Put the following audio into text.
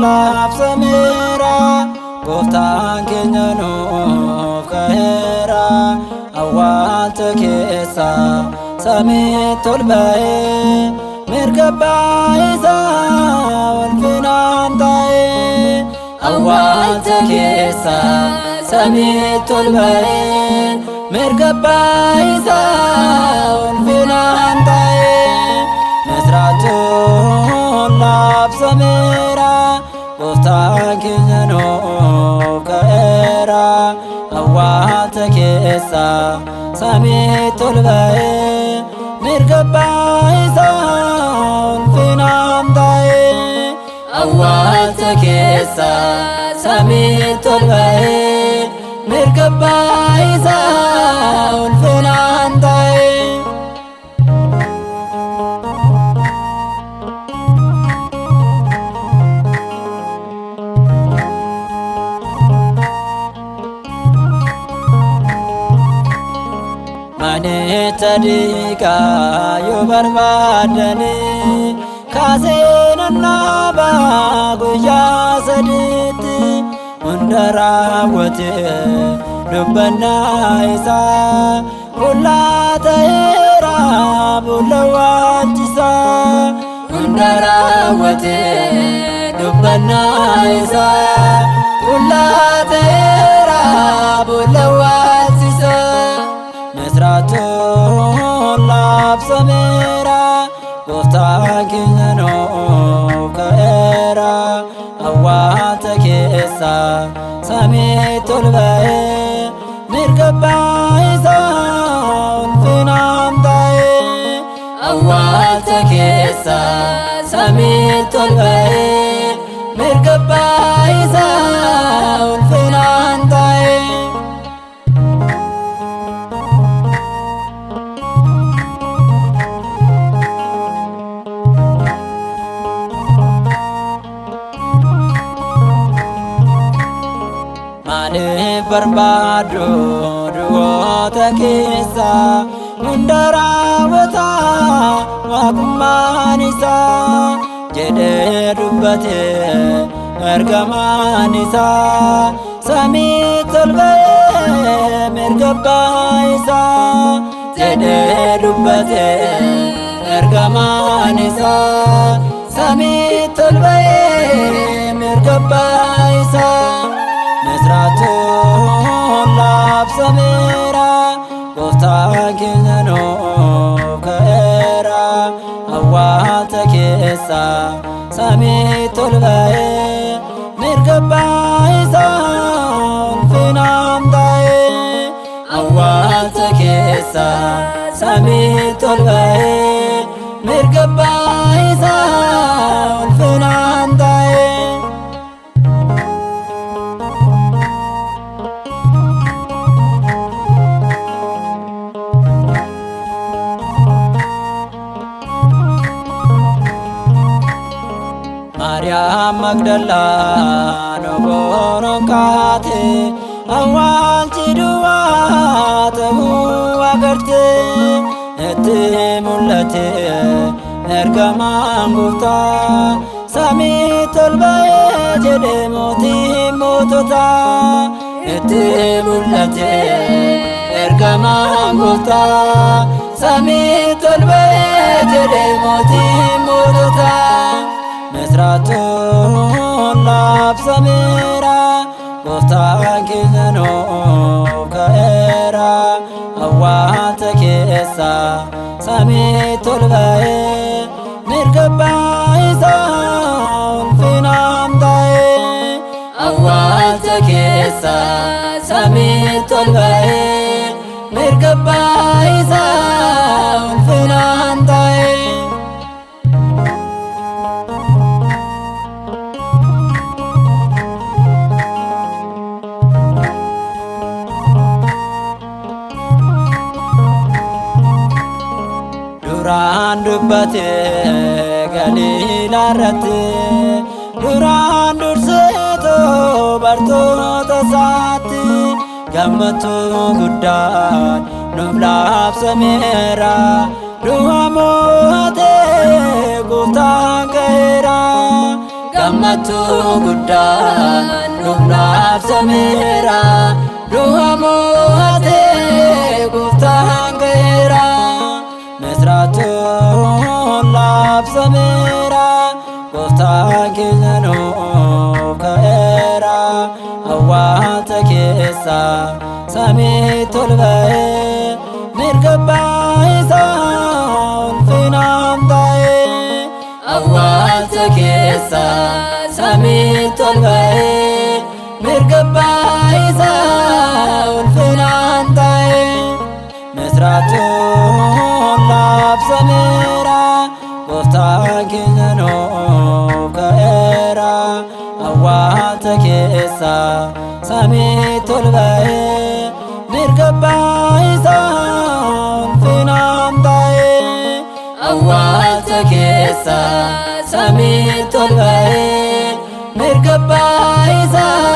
laaf samira gooftaan keenya nuuf ka'eera awwaalcha keessa samiitti ol ba'ee mirga abbaa isaa ulfinaan taa'ee awwaalcha keessa samiitti ol ba'ee mirga abbaa isaa ulfinaan taa'ee misraachoon laaf samira gooftaan keenya nuuf ka'eera awwaalcha keessa samiitti ol ba'ee mirga abbaa isaa ulfinaan taa'ee awwaalcha keessa samiitti ol ba'ee mirga abbaa isaa ulfinaan taa'ee Manicha diigaa yoo barbaadani kaaseen annaabaa guyyaa sadiitti hunda raawwate dubbannaa isaa qullaa ta'eera boolla waanjisaa hunda raawwate dubbannaa isaa qullaa ta'eera boolla waanjisaa misraachoon laaf samira gooftaan keenya nuuf ka'eera awwaalcha keessa samiitti ol ba'ee mirga abbaa isaa ulfinaan taa'ee awwaalcha keessa samiitti ol ba'ee mirga abbaa isaa ulfinaan taa'ee Maaliif barbaadu du'oota keessa hunda raawwata waaqummaan isaa jedhee dubbate ergamaan isaa samiitti ol ba'ee mirga abbaa isaa jedhee dubbate ergamaan isaa samiitti ol ba'ee mirga abbaa isaa misraachoon laaf samira gooftaan keenya nuuf ka'eera awwaalcha keessa samiitti ol ba'ee mirga abbaa isaa ulfinaan taa'ee awwaalcha keessa samiitti ol ba'ee mirga abbaa isaa ulfinaan taa'ee Maariyaam Magdalaa nogoon kaate awwaalchi duwwaa ta'uu agarte itti mul'ate ergamaan gooftaa samiitti ol ba'ee jedhee mootiin moototaa itti mul'ate ergamaan gooftaa samiitti ol ba'ee jedhee mootiin moototaa misraachoon laaf samira gooftaan keenya nuuf ka'eera awwaalcha keessa ሰሚት ቶልባዬ ሚርገባ ይዛውን ፊናምታዬ አዋልተ ኬሳ ሰሚት ቶልባዬ ሚርገባ ይዛውን ፊናምታዬ duraan dubbate Galiilaa irratti duraan durseetoo bartoota isaatti gammachuu guddaan nuuf labsameera du'a mo'atee gooftaan ka'eera gammachuu guddaan nuuf labsameera du'a mo'atee gooftaan ka'eera misraachuu labsameera gooftaan keenya nuuf ka'eera awwaalcha keessa samiitti ol ba'ee mirga isaa ulfinaan ta'ee awwaalcha keessa samiitti ol ba'ee mirga isaa ulfinaan ta'ee misraachuu labsameera gooftaan keenya nuuf ka'eera awwaalcha keessa samiitti ol ba'ee mirga isaa ulfinaan ta'ee awwaalcha keessa samiitti ol ba'ee mirga isaa